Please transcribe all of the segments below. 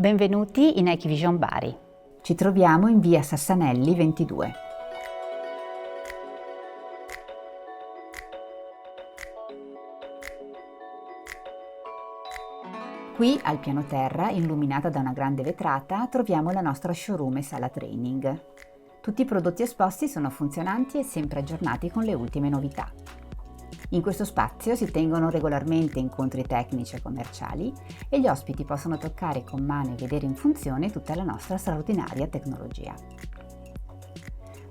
Benvenuti in Equivision Bari. Ci troviamo in via Sassanelli 22. Qui al piano terra, illuminata da una grande vetrata, troviamo la nostra showroom e sala training. Tutti i prodotti esposti sono funzionanti e sempre aggiornati con le ultime novità. In questo spazio si tengono regolarmente incontri tecnici e commerciali e gli ospiti possono toccare con mano e vedere in funzione tutta la nostra straordinaria tecnologia.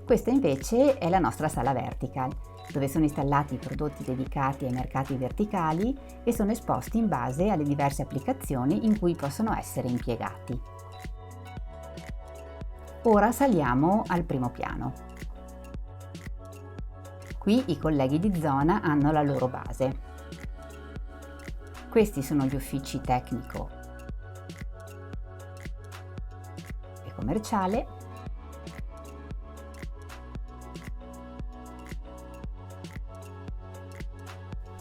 Questa invece è la nostra sala vertical, dove sono installati i prodotti dedicati ai mercati verticali e sono esposti in base alle diverse applicazioni in cui possono essere impiegati. Ora saliamo al primo piano. Qui i colleghi di zona hanno la loro base. Questi sono gli uffici tecnico e commerciale.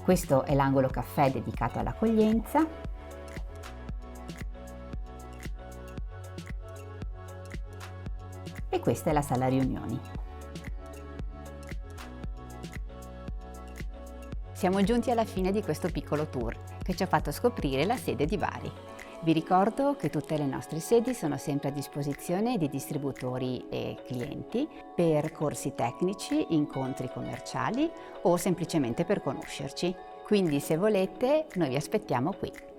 Questo è l'angolo caffè dedicato all'accoglienza. E questa è la sala riunioni. Siamo giunti alla fine di questo piccolo tour che ci ha fatto scoprire la sede di Bari. Vi ricordo che tutte le nostre sedi sono sempre a disposizione di distributori e clienti per corsi tecnici, incontri commerciali o semplicemente per conoscerci. Quindi se volete, noi vi aspettiamo qui.